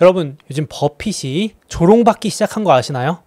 여러분 요즘 버핏이 조롱받기 시작한 거 아시나요?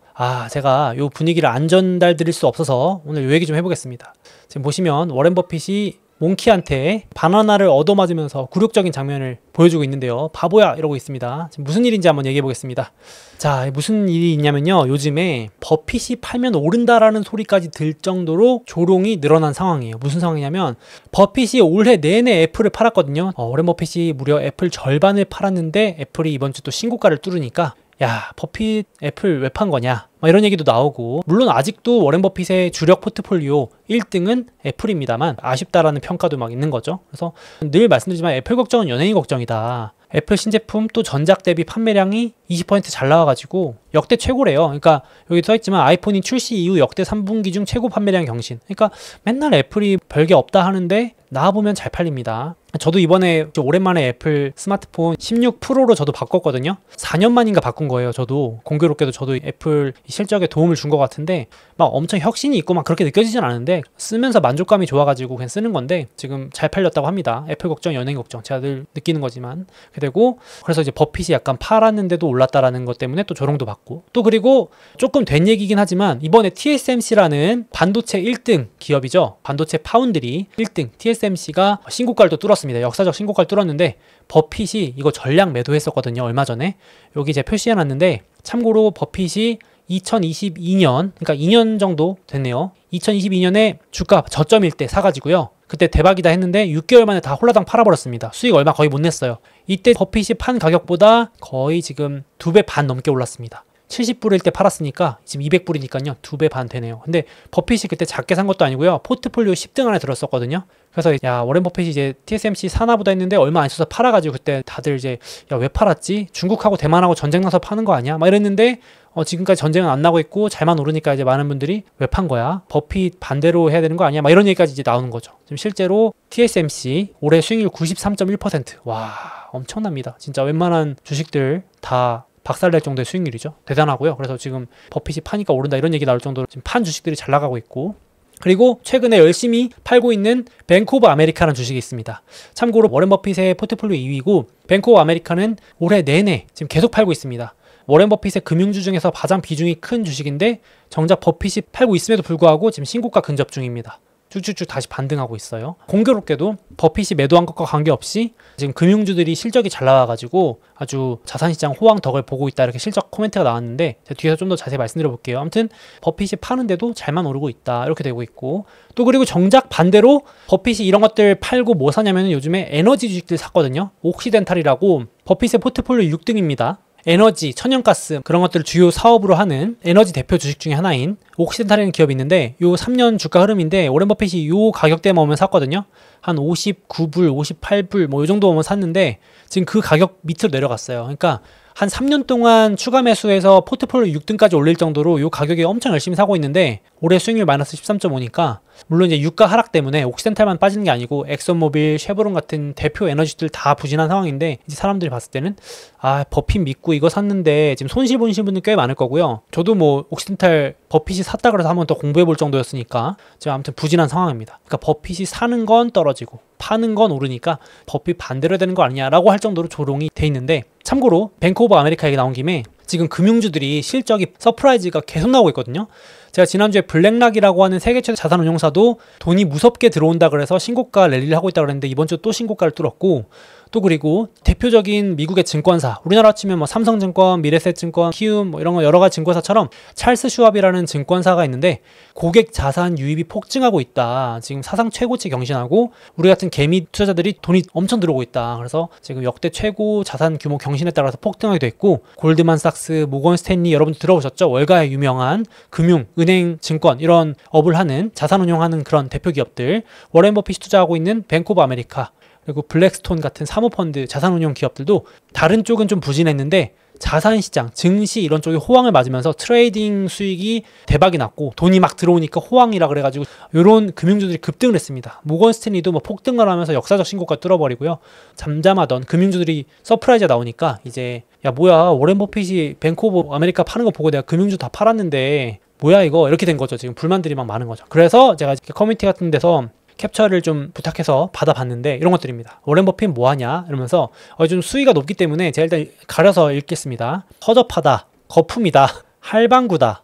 제가 요 분위기를 안 전달 드릴 수 없어서 오늘 요 얘기 좀 해보겠습니다. 지금 보시면 워렌 버핏이 몽키한테 바나나를 얻어맞으면서 굴욕적인 장면을 보여주고 있는데요. 바보야 이러고 있습니다. 지금 무슨 일인지 한번 얘기해 보겠습니다. 자, 무슨 일이 있냐면요, 요즘에 버핏이 팔면 오른다라는 소리까지 들 정도로 조롱이 늘어난 상황이에요. 무슨 상황이냐면 버핏이 올해 내내 애플을 팔았거든요. 워렌 버핏이 무려 애플 절반을 팔았는데 애플이 이번 주 또 신고가를 뚫으니까 야, 버핏 애플 왜 판 거냐, 막 이런 얘기도 나오고, 물론 아직도 워렌 버핏의 주력 포트폴리오 1등은 애플입니다만 아쉽다라는 평가도 막 있는 거죠. 그래서 늘 말씀드리지만 애플 걱정은 연예인 걱정이다. 애플 신제품 또 전작 대비 판매량이 20% 잘 나와가지고 역대 최고래요. 그러니까 여기 써있지만 아이폰이 출시 이후 역대 3분기 중 최고 판매량 경신. 그러니까 맨날 애플이 별게 없다 하는데 나와보면 잘 팔립니다. 저도 이번에 오랜만에 애플 스마트폰 16 프로로 저도 바꿨거든요. 4년 만인가 바꾼 거예요. 저도 공교롭게도 저도 애플 실적에 도움을 준 것 같은데 막 엄청 혁신이 있고 막 그렇게 느껴지진 않은데 쓰면서 만족감이 좋아가지고 그냥 쓰는 건데 지금 잘 팔렸다고 합니다. 애플 걱정, 연예인 걱정, 제가 늘 느끼는 거지만. 되고, 그래서 이제 버핏이 약간 팔았는데도 올랐다라는 것 때문에 또 조롱도 받고, 또 그리고 조금 된 얘기긴 하지만 이번에 TSMC라는 반도체 1등 기업이죠. 반도체 파운드리 1등 TSMC가 신고가를 또 뚫었습니다. 역사적 신고가를 뚫었는데 버핏이 이거 전량 매도했었거든요, 얼마 전에. 여기 제가 표시해놨는데, 참고로 버핏이 2022년, 그러니까 2년 정도 됐네요. 2022년에 주가 저점일 때 사가지고요, 그때 대박이다 했는데 6개월 만에 다 홀라당 팔아버렸습니다. 수익 얼마 거의 못 냈어요. 이때 버핏이 판 가격보다 거의 지금 2배 반 넘게 올랐습니다. 70불일 때 팔았으니까 지금 200불이니까요 2배 반 되네요. 근데 버핏이 그때 작게 산 것도 아니고요, 포트폴리오 10등 안에 들었었거든요. 그래서 야, 워렌 버핏이 이제 TSMC 사나보다 했는데 얼마 안 있어서 팔아가지고 그때 다들 이제 야, 왜 팔았지? 중국하고 대만하고 전쟁 나서 파는 거 아니야? 막 이랬는데 지금까지 전쟁은 안 나고 있고 잘만 오르니까 이제 많은 분들이 왜 판 거야? 버핏 반대로 해야 되는 거 아니야? 막 이런 얘기까지 이제 나오는 거죠. 지금 실제로 TSMC 올해 수익률 93.1%. 와, 엄청납니다. 진짜 웬만한 주식들 다 박살낼 정도의 수익률이죠. 대단하고요. 그래서 지금 버핏이 파니까 오른다 이런 얘기 나올 정도로 지금 판 주식들이 잘 나가고 있고, 그리고 최근에 열심히 팔고 있는 뱅크 오브 아메리카라는 주식이 있습니다. 참고로 워렌 버핏의 포트폴리오 2위고 뱅크 오브 아메리카는 올해 내내 지금 계속 팔고 있습니다. 워렌 버핏의 금융주 중에서 가장 비중이 큰 주식인데 정작 버핏이 팔고 있음에도 불구하고 지금 신고가 근접 중입니다. 쭉쭉쭉 다시 반등하고 있어요. 공교롭게도 버핏이 매도한 것과 관계없이 지금 금융주들이 실적이 잘 나와가지고 아주 자산시장 호황덕을 보고 있다, 이렇게 실적 코멘트가 나왔는데 제가 뒤에서 좀 더 자세히 말씀드려 볼게요. 아무튼 버핏이 파는데도 잘만 오르고 있다, 이렇게 되고 있고, 또 그리고 정작 반대로 버핏이 이런 것들 팔고 뭐 사냐면 요즘에 에너지 주식들 샀거든요. 옥시덴탈이라고 버핏의 포트폴리오 6등입니다. 에너지, 천연가스 그런 것들을 주요 사업으로 하는 에너지 대표 주식 중에 하나인 옥시덴탈이라는 기업이 있는데, 요 3년 주가 흐름인데 워렌 버핏이 요 가격대만 오면 샀거든요. 한 59불, 58불 뭐 요 정도 오면 샀는데 지금 그 가격 밑으로 내려갔어요. 그러니까 한 3년 동안 추가 매수해서 포트폴리오 6등까지 올릴 정도로 요 가격에 엄청 열심히 사고 있는데 올해 수익률 마이너스 13.5니까 물론 이제 유가 하락 때문에 옥시덴탈만 빠지는 게 아니고 엑선모빌, 쉐보론 같은 대표 에너지들 다 부진한 상황인데, 이제 사람들이 봤을 때는 버핏 믿고 이거 샀는데 지금 손실 보신 분들 꽤 많을 거고요. 저도 뭐 옥시덴탈 버핏이 샀다 그래서 한번 더 공부해 볼 정도였으니까 지금 아무튼 부진한 상황입니다. 그러니까 버핏이 사는 건 떨어지고 파는 건 오르니까 버핏 반대로 되는 거 아니냐라고 할 정도로 조롱이 돼 있는데, 참고로 뱅크 오브 아메리카 얘기 나온 김에 지금 금융주들이 실적이 서프라이즈가 계속 나오고 있거든요. 제가 지난주에 블랙락이라고 하는 세계 최대 자산운용사도 돈이 무섭게 들어온다 그래서 신고가 랠리를 하고 있다고 그랬는데 이번 주 또 신고가를 뚫었고, 또 그리고 대표적인 미국의 증권사, 우리나라 치면 뭐 삼성증권, 미래에셋증권, 키움 뭐 이런 거 여러 가지 증권사처럼 찰스 슈왑이라는 증권사가 있는데 고객 자산 유입이 폭증하고 있다, 지금 사상 최고치 경신하고 우리 같은 개미 투자자들이 돈이 엄청 들어오고 있다, 그래서 지금 역대 최고 자산 규모 경신에 따라서 폭등하게 됐고, 골드만삭스, 모건 스탠리 여러분들 들어보셨죠? 월가의 유명한 금융, 은행, 증권 이런 업을 하는, 자산운용하는 그런 대표 기업들, 워렌 버핏이 투자하고 있는 뱅크 오브 아메리카, 그리고 블랙스톤 같은 사모펀드, 자산운용 기업들도 다른 쪽은 좀 부진했는데 자산시장, 증시 이런 쪽이 호황을 맞으면서 트레이딩 수익이 대박이 났고 돈이 막 들어오니까 호황이라 그래가지고 이런 금융주들이 급등을 했습니다. 모건 스탠리도 뭐 폭등을 하면서 역사적 신고가 뚫어버리고요. 잠잠하던 금융주들이 서프라이즈가 나오니까 이제 야, 뭐야, 워렌 버핏이 뱅크 오브 아메리카 파는 거 보고 내가 금융주 다 팔았는데 뭐야 이거, 이렇게 된 거죠. 지금 불만들이 막 많은 거죠. 그래서 제가 커뮤니티 같은 데서 캡처를 좀 부탁해서 받아봤는데 이런 것들입니다. 워렌 버핏 뭐하냐 이러면서 좀 수위가 높기 때문에 제가 일단 가려서 읽겠습니다. 허접하다, 거품이다, 할방구다,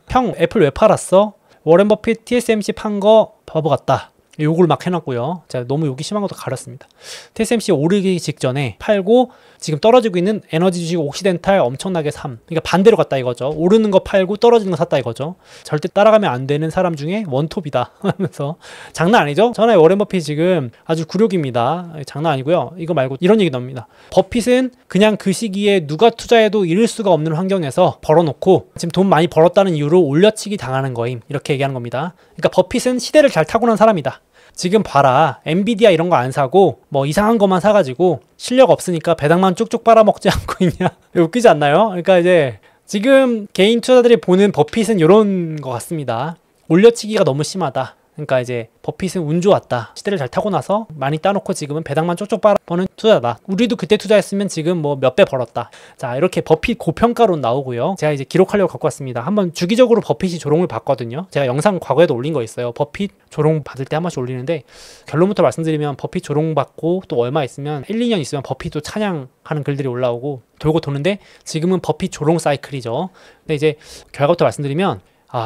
형 애플 왜 팔았어? 워렌 버핏 TSMC 판 거 바보 같다. 욕을 막 해놨고요. 제가 너무 욕이 심한 것도 가렸습니다. TSMC 오르기 직전에 팔고 지금 떨어지고 있는 에너지 주식 옥시덴탈 엄청나게 그러니까 반대로 갔다 이거죠. 오르는 거 팔고 떨어지는 거 샀다 이거죠. 절대 따라가면 안 되는 사람 중에 원톱이다 하면서 장난 아니죠? 전에 워렌 버핏 지금 아주 굴욕입니다. 장난 아니고요. 이거 말고 이런 얘기 나옵니다. 버핏은 그냥 그 시기에 누가 투자해도 잃을 수가 없는 환경에서 벌어놓고 지금 돈 많이 벌었다는 이유로 올려치기 당하는 거임. 이렇게 얘기하는 겁니다. 그러니까 버핏은 시대를 잘 타고난 사람이다. 지금 봐라, 엔비디아 이런 거 안 사고 뭐 이상한 것만 사가지고 실력 없으니까 배당만 쭉쭉 빨아먹지 않고 있냐. 웃기지 않나요? 그러니까 이제 지금 개인 투자들이 보는 버핏은 이런 것 같습니다. 올려치기가 너무 심하다. 그러니까 이제 버핏은 운 좋았다. 시대를 잘 타고 나서 많이 따놓고 지금은 배당만 쪽쪽 빨아버는 투자다. 우리도 그때 투자했으면 지금 뭐 몇 배 벌었다. 자, 이렇게 버핏 고평가론 나오고요. 제가 이제 기록하려고 갖고 왔습니다. 한번 주기적으로 버핏이 조롱을 받거든요. 제가 영상 과거에도 올린 거 있어요. 버핏 조롱 받을 때 한 번씩 올리는데 결론부터 말씀드리면 버핏 조롱 받고 또 얼마 있으면 1, 2년 있으면 버핏도 찬양하는 글들이 올라오고 돌고 도는데 지금은 버핏 조롱 사이클이죠. 근데 이제 결과부터 말씀드리면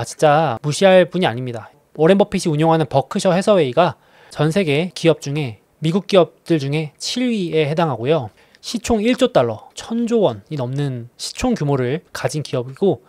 진짜 무시할 분이 아닙니다. 워렌 버핏이 운영하는 버크셔 해서웨이가 전 세계 기업 중에 미국 기업들 중에 7위에 해당하고요. 시총 1조 달러, 1000조 원이 넘는 시총 규모를 가진 기업이고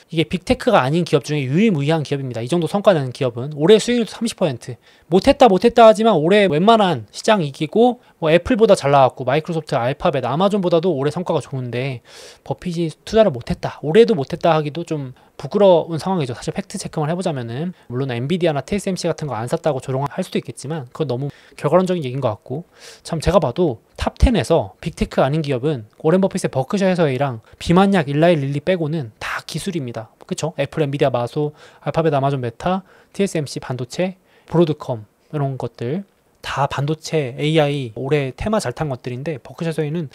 이게 빅테크가 아닌 기업 중에 유일무이한 기업입니다. 이 정도 성과 내는 기업은 올해 수익률도 30%. 못했다 하지만 올해 웬만한 시장 이기고 뭐 애플보다 잘 나왔고 마이크로소프트, 알파벳, 아마존보다도 올해 성과가 좋은데 버핏이 투자를 못했다. 올해도 못했다 하기도 좀 부끄러운 상황이죠. 사실 팩트 체크만 해보자면은 물론 엔비디아나 TSMC 같은 거 안 샀다고 조롱할 수도 있겠지만 그건 너무 결과론적인 얘기인 것 같고 참 제가 봐도 탑 10에서 빅테크 아닌 기업은 워렌 버핏의 버크셔 해서웨이랑 비만약, 일라이 릴리 빼고는 다 기술입니다. 그쵸? 애플, 엔비디아, 마소, 알파벳, 아마존, 메타, TSMC, 반도체, 브로드컴 이런 것들 다 반도체, AI 올해 테마 잘 탄 것들인데 버크셔 해서웨이는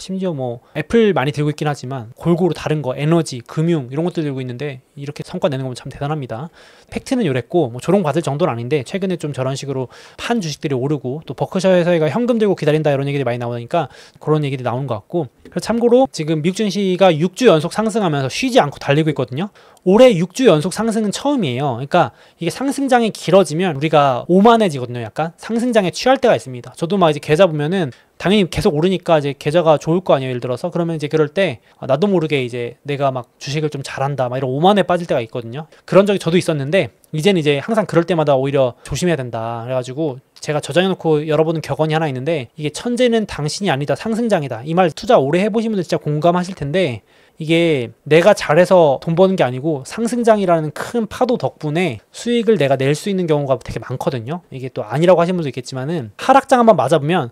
심지어 뭐 애플 많이 들고 있긴 하지만 골고루 다른 거 에너지, 금융 이런 것들 들고 있는데 이렇게 성과 내는 건 참 대단합니다. 팩트는 요랬고 뭐 조롱 받을 정도는 아닌데 최근에 좀 저런 식으로 판 주식들이 오르고 또 버크셔 해서웨이가 현금 들고 기다린다 이런 얘기들이 많이 나오니까 그런 얘기들이 나오는 것 같고 그래서 참고로 지금 미국 증시가 6주 연속 상승하면서 쉬지 않고 달리고 있거든요. 올해 6주 연속 상승은 처음이에요. 그러니까 이게 상승장이 길어지면 우리가 오만해지거든요. 약간 상승장에 취할 때가 있습니다. 저도 막 이제 계좌 보면은 당연히 계속 오르니까 이제 계좌가 좋을 거 아니에요. 예를 들어서 그러면 이제 그럴 때 나도 모르게 이제 내가 막 주식을 좀 잘한다 막 이런 오만에 빠질 때가 있거든요. 그런 적이 저도 있었는데 이제는 이제 항상 그럴 때마다 오히려 조심해야 된다. 그래가지고 제가 저장해놓고 열어보는 격언이 하나 있는데 이게 천재는 당신이 아니다 상승장이다. 이 말 투자 오래 해보신 분들 진짜 공감하실 텐데 이게 내가 잘해서 돈 버는 게 아니고 상승장이라는 큰 파도 덕분에 수익을 내가 낼 수 있는 경우가 되게 많거든요. 이게 또 아니라고 하시는 분도 있겠지만은 하락장 한번 맞아보면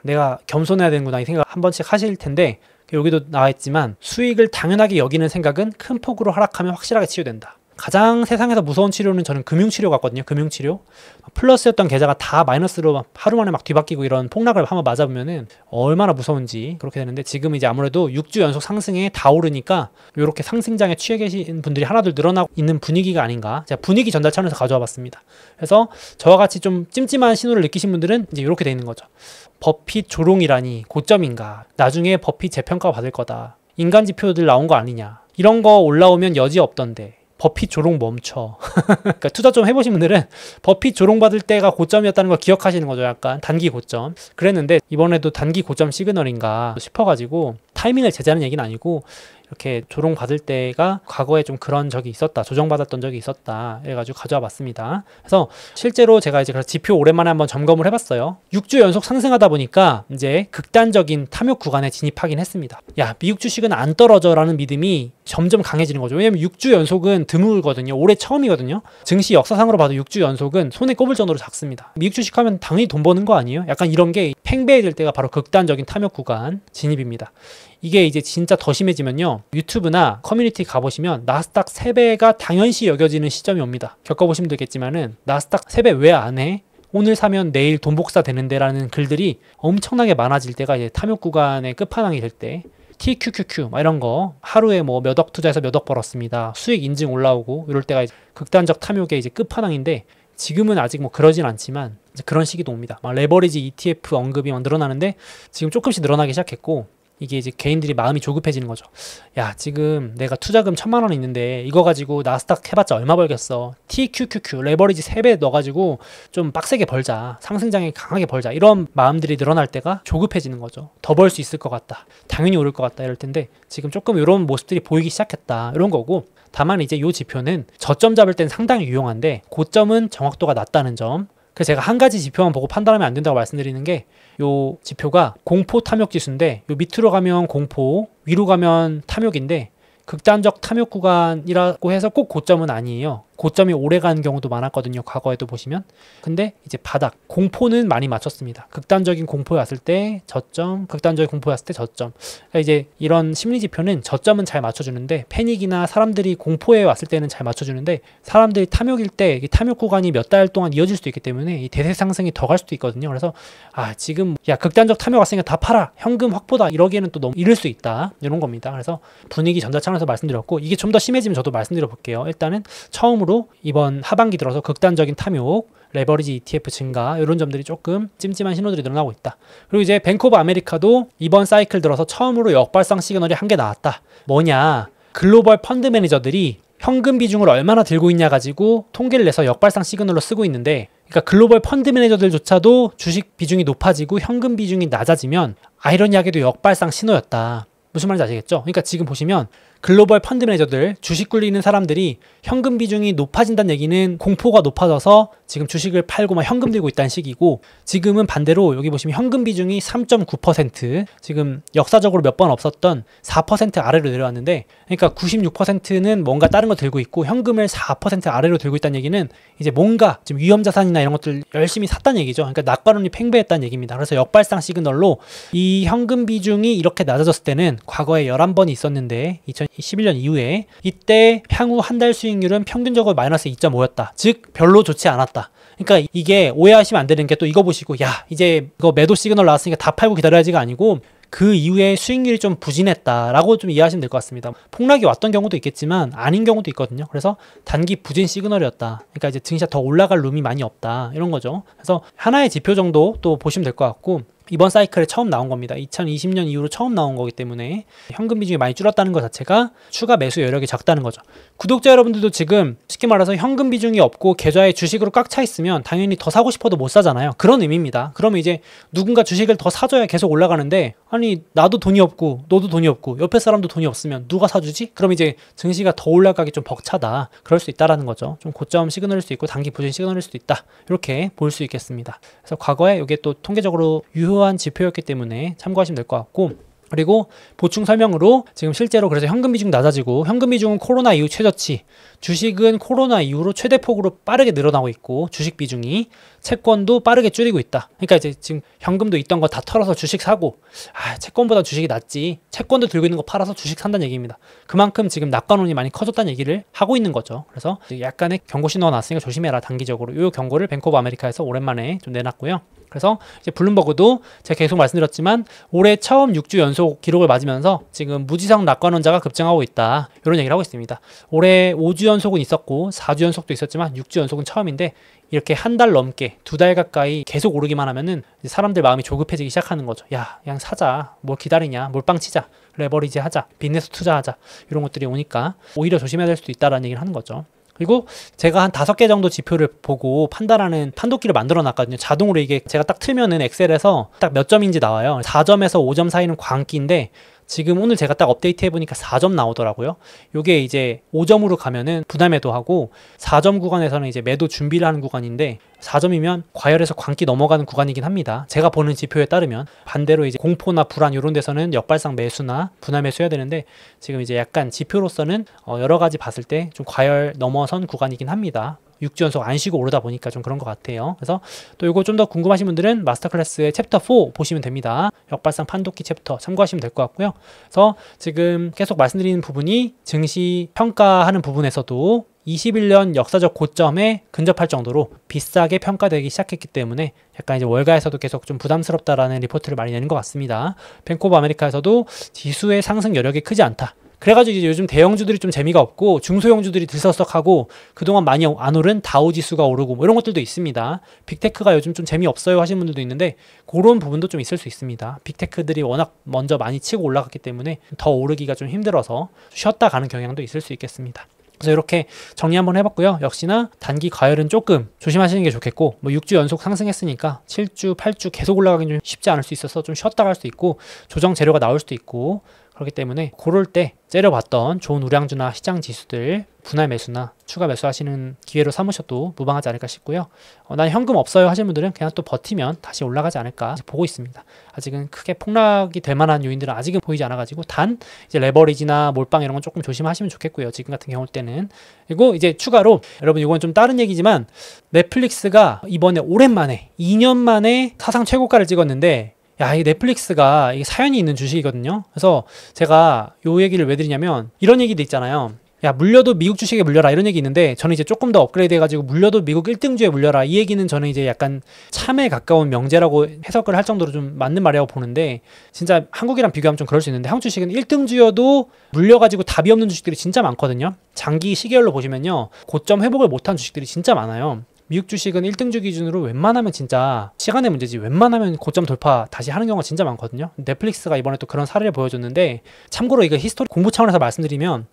내가 겸손해야 되는구나 이 생각 한 번씩 하실 텐데 여기도 나와 있지만 수익을 당연하게 여기는 생각은 큰 폭으로 하락하면 확실하게 치유된다. 가장 세상에서 무서운 치료는 저는 금융치료 같거든요. 금융치료. 플러스였던 계좌가 다 마이너스로 하루 만에 막 뒤바뀌고 이런 폭락을 한번 맞아보면은 얼마나 무서운지 그렇게 되는데 지금 이제 아무래도 6주 연속 상승에 다 오르니까 이렇게 상승장에 취해 계신 분들이 하나둘 늘어나고 있는 분위기가 아닌가. 제가 분위기 전달 차원에서 가져와 봤습니다. 그래서 저와 같이 좀 찜찜한 신호를 느끼신 분들은 이제 이렇게 돼 있는 거죠. 버핏 조롱이라니 고점인가. 나중에 버핏 재평가 받을 거다. 인간 지표들 나온 거 아니냐. 이런 거 올라오면 여지 없던데. 버핏 조롱 멈춰. 그러니까 투자 좀 해보신 분들은 버핏 조롱 받을 때가 고점이었다는 걸 기억하시는 거죠. 약간 단기 고점. 그랬는데 이번에도 단기 고점 시그널인가 싶어가지고 타이밍을 제재하는 얘기는 아니고 이렇게 조롱 받을 때가 과거에 좀 그런 적이 있었다. 조정받았던 적이 있었다. 해가지고 가져와 봤습니다. 그래서 실제로 제가 이제 지표 오랜만에 한번 점검을 해봤어요. 6주 연속 상승하다 보니까 이제 극단적인 탐욕 구간에 진입하긴 했습니다. 미국 주식은 안 떨어져 라는 믿음이 점점 강해지는 거죠. 왜냐면 6주 연속은 드물거든요. 올해 처음이거든요. 증시 역사상으로 봐도 6주 연속은 손에 꼽을 정도로 작습니다. 미국 주식하면 당연히 돈 버는 거 아니에요? 약간 이런 게 팽배해질 때가 바로 극단적인 탐욕 구간 진입입니다. 이게 이제 진짜 더 심해지면요. 유튜브나 커뮤니티 가보시면 나스닥 3배가 당연시 여겨지는 시점이 옵니다. 겪어보시면 되겠지만은 나스닥 3배 왜 안 해? 오늘 사면 내일 돈 복사 되는데 라는 글들이 엄청나게 많아질 때가 이제 탐욕 구간의 끝판왕이 될 때 TQQQ 이런 거 하루에 뭐 몇 억 투자해서 몇 억 벌었습니다. 수익 인증 올라오고 이럴 때가 이제 극단적 탐욕의 이제 끝판왕인데 지금은 아직 뭐 그러진 않지만 이제 그런 시기도 옵니다. 막 레버리지 ETF 언급이 막 늘어나는데 지금 조금씩 늘어나기 시작했고, 이게 이제 개인들이 마음이 조급해지는 거죠. 야, 지금 내가 투자금 1,000만 원 있는데 이거 가지고 나스닥 해봤자 얼마 벌겠어. TQQQ 레버리지 3배 넣어가지고 좀 빡세게 벌자. 상승장에 강하게 벌자. 이런 마음들이 늘어날 때가 조급해지는 거죠. 더 벌 수 있을 것 같다. 당연히 오를 것 같다. 이럴 텐데 지금 조금 이런 모습들이 보이기 시작했다. 이런 거고, 다만 이제 이 지표는 저점 잡을 땐 상당히 유용한데 고점은 정확도가 낮다는 점. 그래서 제가 한 가지 지표만 보고 판단하면 안 된다고 말씀드리는 게, 요 지표가 공포 탐욕 지수인데 요 밑으로 가면 공포, 위로 가면 탐욕인데 극단적 탐욕 구간이라고 해서 꼭 고점은 아니에요. 고점이 오래 가는 경우도 많았거든요. 과거에도 보시면. 근데 이제 바닥, 공포는 많이 맞췄습니다. 극단적인 공포에 왔을 때 저점, 극단적인 공포에 왔을 때 저점. 그러니까 이제 이런 심리 지표는 저점은 잘 맞춰주는데, 패닉이나 사람들이 공포에 왔을 때는 잘 맞춰주는데, 사람들이 탐욕일 때 이 탐욕 구간이 몇 달 동안 이어질 수도 있기 때문에 이 대세 상승이 더 갈 수도 있거든요. 그래서 지금 야 극단적 탐욕 왔으니까 다 팔아, 현금 확보다, 이러기에는 또 너무 이를 수 있다, 이런 겁니다. 그래서 분위기 전자차원에서 말씀드렸고, 이게 좀 더 심해지면 저도 말씀드려 볼게요. 일단은 처음으로 이번 하반기 들어서 극단적인 탐욕, 레버리지 ETF 증가, 이런 점들이 조금 찜찜한 신호들이 늘어나고 있다. 그리고 이제 뱅크 오브 아메리카도 이번 사이클 들어서 처음으로 역발상 시그널이 한 개 나왔다. 뭐냐, 글로벌 펀드 매니저들이 현금 비중을 얼마나 들고 있냐 가지고 통계를 내서 역발상 시그널로 쓰고 있는데, 그러니까 글로벌 펀드 매니저들조차도 주식 비중이 높아지고 현금 비중이 낮아지면 아이러니하게도 역발상 신호였다. 무슨 말인지 아시겠죠? 그러니까 지금 보시면 글로벌 펀드 매니저들, 주식 굴리는 사람들이 현금 비중이 높아진다는 얘기는 공포가 높아져서 지금 주식을 팔고 막 현금 들고 있다는 식이고, 지금은 반대로 여기 보시면 현금 비중이 3.9%, 지금 역사적으로 몇 번 없었던 4% 아래로 내려왔는데, 그러니까 96%는 뭔가 다른 거 들고 있고 현금을 4% 아래로 들고 있다는 얘기는 이제 뭔가 지금 위험자산이나 이런 것들 열심히 샀다는 얘기죠. 그러니까 낙관론이 팽배했다는 얘기입니다. 그래서 역발상 시그널로 이 현금 비중이 이렇게 낮아졌을 때는 과거에 11번이 있었는데 2011년 이후에, 이때 향후 한 달 수익률은 평균적으로 마이너스 2.5였다. 즉 별로 좋지 않았다. 그러니까 이게 오해하시면 안 되는 게, 또 이거 보시고 야 이제 이거 매도 시그널 나왔으니까 다 팔고 기다려야지가 아니고, 그 이후에 수익률이 좀 부진했다라고 좀 이해하시면 될 것 같습니다. 폭락이 왔던 경우도 있겠지만 아닌 경우도 있거든요. 그래서 단기 부진 시그널이었다. 그러니까 이제 증시가 더 올라갈 룸이 많이 없다, 이런 거죠. 그래서 하나의 지표 정도 또 보시면 될 것 같고, 이번 사이클에 처음 나온 겁니다. 2020년 이후로 처음 나온 거기 때문에 현금 비중이 많이 줄었다는 것 자체가 추가 매수 여력이 적다는 거죠. 구독자 여러분들도 지금 쉽게 말해서 현금 비중이 없고 계좌에 주식으로 꽉 차 있으면 당연히 더 사고 싶어도 못 사잖아요. 그런 의미입니다. 그러면 이제 누군가 주식을 더 사줘야 계속 올라가는데, 아니 나도 돈이 없고 너도 돈이 없고 옆에 사람도 돈이 없으면 누가 사주지? 그럼 이제 증시가 더 올라가기 좀 벅차다, 그럴 수 있다라는 거죠. 좀 고점 시그널일 수도 있고 단기 부진 시그널일 수도 있다, 이렇게 볼 수 있겠습니다. 그래서 과거에 이게 또 통계적으로 유효한 지표였기 때문에 참고하시면 될 것 같고, 그리고 보충 설명으로 지금 실제로 그래서 현금 비중 낮아지고, 현금 비중은 코로나 이후 최저치, 주식은 코로나 이후로 최대폭으로 빠르게 늘어나고 있고, 주식 비중이, 채권도 빠르게 줄이고 있다. 그러니까 이제 지금 현금도 있던 거 다 털어서 주식 사고, 채권보다 주식이 낫지, 채권도 들고 있는 거 팔아서 주식 산다는 얘기입니다. 그만큼 지금 낙관론이 많이 커졌다는 얘기를 하고 있는 거죠. 그래서 약간의 경고 신호가 났으니까 조심해라, 단기적으로. 이 경고를 뱅크 오브 아메리카에서 오랜만에 좀 내놨고요. 그래서 이제 블룸버그도 제가 계속 말씀드렸지만 올해 처음 6주 연속 기록을 맞으면서 지금 무지성 낙관론자가 급증하고 있다, 이런 얘기를 하고 있습니다. 올해 5주 연속은 있었고 4주 연속도 있었지만 6주 연속은 처음인데, 이렇게 한 달 넘게 2달 가까이 계속 오르기만 하면은 사람들 마음이 조급해지기 시작하는 거죠. 야 그냥 사자, 뭘 기다리냐, 몰빵 치자, 레버리지 하자, 빚내서 투자하자, 이런 것들이 오니까 오히려 조심해야 될 수도 있다라는 얘기를 하는 거죠. 그리고 제가 한 5개 정도 지표를 보고 판단하는 판독기를 만들어 놨거든요. 자동으로 이게 제가 딱 틀면은 엑셀에서 딱 몇 점인지 나와요. 4점에서 5점 사이는 광기인데, 지금 오늘 제가 딱 업데이트 해보니까 4점 나오더라고요. 요게 이제 5점으로 가면은 부담매도 하고, 4점 구간에서는 이제 매도 준비를 하는 구간인데, 4점이면 과열해서 광기 넘어가는 구간이긴 합니다. 제가 보는 지표에 따르면. 반대로 이제 공포나 불안 이런 데서는 역발상 매수나 분할 매수해야 되는데, 지금 이제 약간 지표로서는 여러 가지 봤을 때 좀 과열 넘어선 구간이긴 합니다. 6주 연속 안 쉬고 오르다 보니까 좀 그런 것 같아요. 그래서 또 이거 좀 더 궁금하신 분들은 마스터 클래스의 챕터 4 보시면 됩니다. 역발상 판독기 챕터 참고하시면 될 것 같고요. 그래서 지금 계속 말씀드리는 부분이 증시 평가하는 부분에서도 21년 역사적 고점에 근접할 정도로 비싸게 평가되기 시작했기 때문에 약간 이제 월가에서도 계속 좀 부담스럽다라는 리포트를 많이 내는 것 같습니다. 뱅크 오브 아메리카에서도 지수의 상승 여력이 크지 않다. 그래가지고 이제 요즘 대형주들이 좀 재미가 없고 중소형주들이 들썩썩하고 그동안 많이 안 오른 다우 지수가 오르고 뭐 이런 것들도 있습니다. 빅테크가 요즘 좀 재미없어요 하시는 분들도 있는데 그런 부분도 좀 있을 수 있습니다. 빅테크들이 워낙 먼저 많이 치고 올라갔기 때문에 더 오르기가 좀 힘들어서 쉬었다 가는 경향도 있을 수 있겠습니다. 그래서 이렇게 정리 한번 해봤고요. 역시나 단기 과열은 조금 조심하시는 게 좋겠고, 뭐 6주 연속 상승했으니까 7주, 8주 계속 올라가긴 좀 쉽지 않을 수 있어서 좀 쉬었다 갈 수도 있고 조정 재료가 나올 수도 있고, 그렇기 때문에 그럴 때 째려봤던 좋은 우량주나 시장 지수들 분할 매수나 추가 매수하시는 기회로 삼으셔도 무방하지 않을까 싶고요. 난 현금 없어요 하시는 분들은 그냥 또 버티면 다시 올라가지 않을까 보고 있습니다. 아직은 크게 폭락이 될 만한 요인들은 아직은 보이지 않아가지고 단 이제 레버리지나 몰빵 이런 건 조금 조심하시면 좋겠고요. 지금 같은 경우 때는. 그리고 이제 추가로 여러분 이건 좀 다른 얘기지만 넷플릭스가 이번에 오랜만에 2년 만에 사상 최고가를 찍었는데, 야, 이 넷플릭스가 이게 사연이 있는 주식이거든요. 그래서 제가 요 얘기를 왜 드리냐면 이런 얘기도 있잖아요. 야, 물려도 미국 주식에 물려라 이런 얘기 있는데 저는 이제 조금 더 업그레이드 해가지고 물려도 미국 1등주에 물려라 이 얘기는 저는 이제 약간 참에 가까운 명제라고 해석을 할 정도로 좀 맞는 말이라고 보는데, 진짜 한국이랑 비교하면 좀 그럴 수 있는데 한국 주식은 1등주여도 물려가지고 답이 없는 주식들이 진짜 많거든요. 장기 시계열로 보시면요, 고점 회복을 못한 주식들이 진짜 많아요. 미국 주식은 1등주 기준으로 웬만하면 진짜 시간의 문제지 웬만하면 고점 돌파 다시 하는 경우가 진짜 많거든요. 넷플릭스가 이번에 또 그런 사례를 보여줬는데, 참고로 이거 히스토리 공부 차원에서 말씀드리면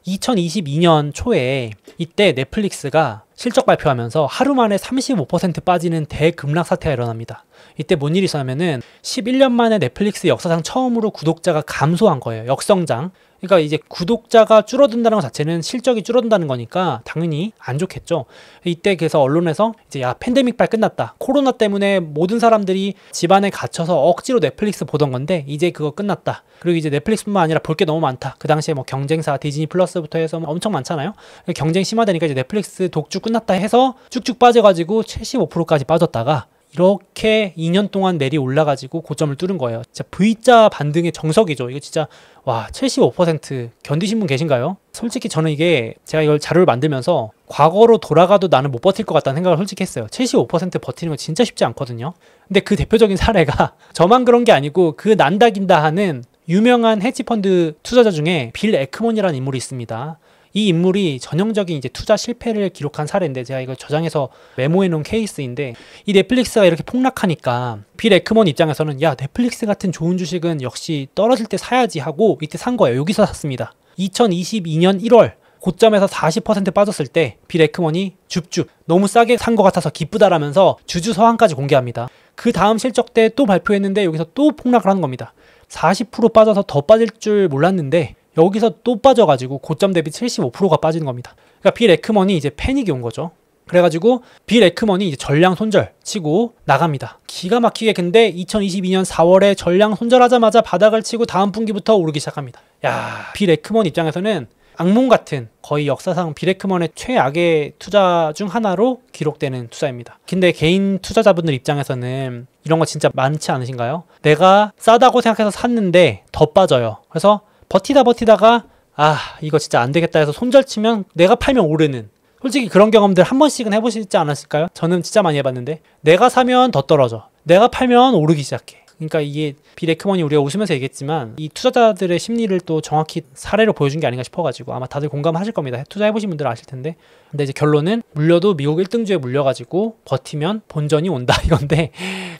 2022년 초에 이때 넷플릭스가 실적 발표하면서 하루 만에 35% 빠지는 대급락 사태가 일어납니다. 이때 뭔 일이 있었냐면은 11년 만에 넷플릭스 역사상 처음으로 구독자가 감소한 거예요. 역성장. 그러니까 이제 구독자가 줄어든다는 것 자체는 실적이 줄어든다는 거니까 당연히 안 좋겠죠. 이때 그래서 언론에서 이제 야, 팬데믹발 끝났다. 코로나 때문에 모든 사람들이 집안에 갇혀서 억지로 넷플릭스 보던 건데 이제 그거 끝났다. 그리고 이제 넷플릭스뿐만 아니라 볼 게 너무 많다. 그 당시에 뭐 경쟁사 디즈니 플러스부터 해서 뭐 엄청 많잖아요. 경쟁 심화되니까 이제 넷플릭스 독주 끝났다 해서 쭉쭉 빠져가지고 75%까지 빠졌다가 이렇게 2년 동안 내리 올라가지고 고점을 뚫은 거예요. 진짜 V자 반등의 정석이죠. 이거 진짜 와, 75% 견디신 분 계신가요? 솔직히 저는 이게 제가 이걸 자료를 만들면서 과거로 돌아가도 나는 못 버틸 것 같다는 생각을 솔직히 했어요. 75% 버티는 거 진짜 쉽지 않거든요. 근데 그 대표적인 사례가 저만 그런 게 아니고 그 난다긴다 하는 유명한 헤지펀드 투자자 중에 빌 에크먼이라는 인물이 있습니다. 이 인물이 전형적인 이제 투자 실패를 기록한 사례인데 제가 이걸 저장해서 메모해 놓은 케이스인데, 이 넷플릭스가 이렇게 폭락하니까 빌 에크먼 입장에서는 야, 넷플릭스 같은 좋은 주식은 역시 떨어질 때 사야지 하고 이때 산 거예요. 여기서 샀습니다. 2022년 1월 고점에서 40% 빠졌을 때 빌 에크먼이 줍줍 너무 싸게 산 것 같아서 기쁘다라면서 주주 서한까지 공개합니다. 그 다음 실적 때 또 발표했는데 여기서 또 폭락을 하는 겁니다. 40% 빠져서 더 빠질 줄 몰랐는데 여기서 또 빠져가지고 고점 대비 75%가 빠지는 겁니다. 그러니까 빌 에크먼이 이제 패닉이 온 거죠. 그래가지고 빌 에크먼이 이제 전량 손절 치고 나갑니다. 기가 막히게. 근데 2022년 4월에 전량 손절하자마자 바닥을 치고 다음 분기부터 오르기 시작합니다. 야, 빌 에크먼 입장에서는 악몽 같은, 거의 역사상 빌 에크먼의 최악의 투자 중 하나로 기록되는 투자입니다. 근데 개인 투자자분들 입장에서는 이런 거 진짜 많지 않으신가요? 내가 싸다고 생각해서 샀는데 더 빠져요. 그래서 버티다가 아, 이거 진짜 안 되겠다 해서 손절 치면 내가 팔면 오르는, 솔직히 그런 경험들 한 번씩은 해보시지 않았을까요? 저는 진짜 많이 해봤는데 내가 사면 더 떨어져, 내가 팔면 오르기 시작해. 그러니까 이게 빌 에크먼이 우리가 웃으면서 얘기했지만 이 투자자들의 심리를 또 정확히 사례로 보여준 게 아닌가 싶어가지고 아마 다들 공감하실 겁니다. 투자해보신 분들은 아실 텐데. 근데 이제 결론은 물려도 미국 1등주에 물려가지고 버티면 본전이 온다 이건데,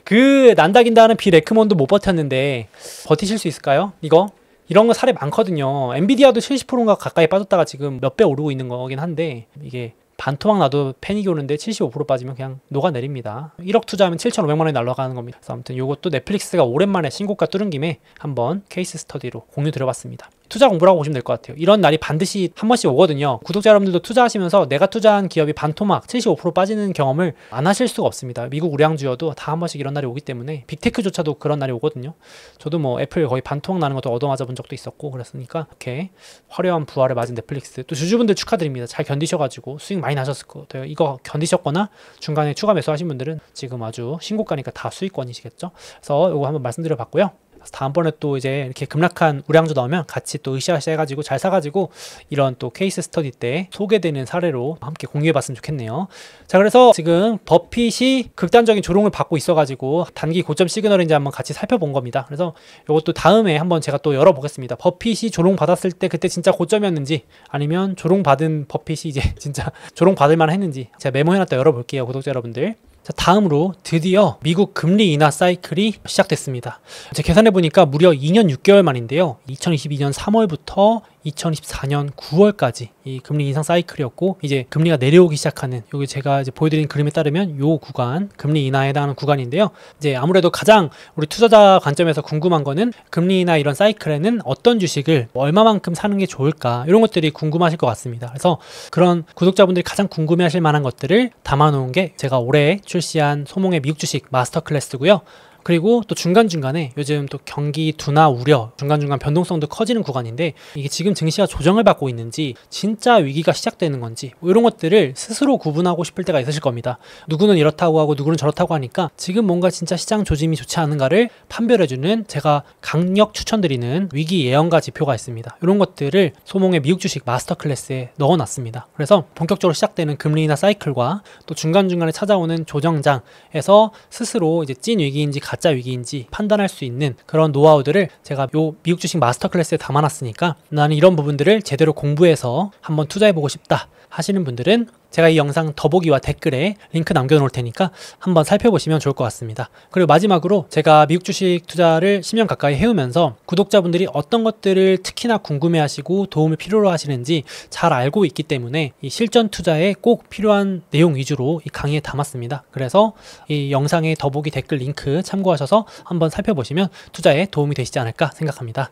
그 난다긴다는 빌 에크먼도 못 버텼는데 버티실 수 있을까요? 이런 거 사례 많거든요. 엔비디아도 70%가 가까이 빠졌다가 지금 몇 배 오르고 있는 거긴 한데, 이게 반토막 나도 패닉이 오는데 75% 빠지면 그냥 녹아내립니다. 1억 투자하면 7,500만 원이 날아가는 겁니다. 그래서 아무튼 이것도 넷플릭스가 오랜만에 신고가 뚫은 김에 한번 케이스 스터디로 공유 드려봤습니다. 투자 공부라고 보시면 될 것 같아요. 이런 날이 반드시 한 번씩 오거든요. 구독자 여러분들도 투자하시면서 내가 투자한 기업이 반토막 75% 빠지는 경험을 안 하실 수가 없습니다. 미국 우량주여도 다 한 번씩 이런 날이 오기 때문에, 빅테크조차도 그런 날이 오거든요. 저도 뭐 애플 거의 반토막 나는 것도 얻어맞아 본 적도 있었고 그랬으니까, 이렇게 화려한 부활을 맞은 넷플릭스, 또 주주분들 축하드립니다. 잘 견디셔가지고 수익 많이 나셨을 것 같아요. 이거 견디셨거나 중간에 추가 매수하신 분들은 지금 아주 신고가니까 다 수익권이시겠죠. 그래서 이거 한번 말씀드려봤고요. 다음번에 또 이제 이렇게 급락한 우량주 나오면 같이 또 으쌰으쌰 해가지고 잘 사가지고 이런 또 케이스 스터디 때 소개되는 사례로 함께 공유해봤으면 좋겠네요. 자, 그래서 지금 버핏이 극단적인 조롱을 받고 있어가지고 단기 고점 시그널인지 한번 같이 살펴본 겁니다. 그래서 이것도 다음에 한번 제가 또 열어보겠습니다. 버핏이 조롱 받았을 때 그때 진짜 고점이었는지, 아니면 조롱 받은 버핏이 이제 진짜 조롱 받을 만 했는지 제가 메모해놨다 열어볼게요, 구독자 여러분들. 자, 다음으로 드디어 미국 금리 인하 사이클이 시작됐습니다. 제가 계산해보니까 무려 2년 6개월 만인데요. 2022년 3월부터 2024년 9월까지 이 금리 인상 사이클이었고, 이제 금리가 내려오기 시작하는, 여기 제가 이제 보여드린 그림에 따르면 요 구간, 금리 인하에 해당하는 구간인데요. 이제 아무래도 가장 우리 투자자 관점에서 궁금한 거는 금리 인하 이런 사이클에는 어떤 주식을 얼마만큼 사는 게 좋을까, 이런 것들이 궁금하실 것 같습니다. 그래서 그런 구독자분들이 가장 궁금해하실 만한 것들을 담아놓은 게 제가 올해 출시한 소몽의 미국 주식 마스터 클래스고요. 그리고 또 중간중간에 요즘 또 경기 둔화 우려, 중간중간 변동성도 커지는 구간인데, 이게 지금 증시가 조정을 받고 있는지 진짜 위기가 시작되는 건지, 뭐 이런 것들을 스스로 구분하고 싶을 때가 있으실 겁니다. 누구는 이렇다고 하고 누구는 저렇다고 하니까 지금 뭔가 진짜 시장 조짐이 좋지 않은가를 판별해주는, 제가 강력 추천드리는 위기 예언가 지표가 있습니다. 이런 것들을 소몽의 미국 주식 마스터 클래스에 넣어놨습니다. 그래서 본격적으로 시작되는 금리 인하 사이클과 또 중간중간에 찾아오는 조정장에서 스스로 이제 찐 위기인지 가짜 위기인지 판단할 수 있는 그런 노하우들을 제가 요 미국 주식 마스터 클래스에 담아놨으니까, 나는 이런 부분들을 제대로 공부해서 한번 투자해보고 싶다 하시는 분들은 제가 이 영상 더보기와 댓글에 링크 남겨놓을 테니까 한번 살펴보시면 좋을 것 같습니다. 그리고 마지막으로 제가 미국 주식 투자를 10년 가까이 해오면서 구독자분들이 어떤 것들을 특히나 궁금해하시고 도움을 필요로 하시는지 잘 알고 있기 때문에 이 실전 투자에 꼭 필요한 내용 위주로 이 강의에 담았습니다. 그래서 이 영상의 더보기 댓글 링크 참고하셔서 한번 살펴보시면 투자에 도움이 되시지 않을까 생각합니다.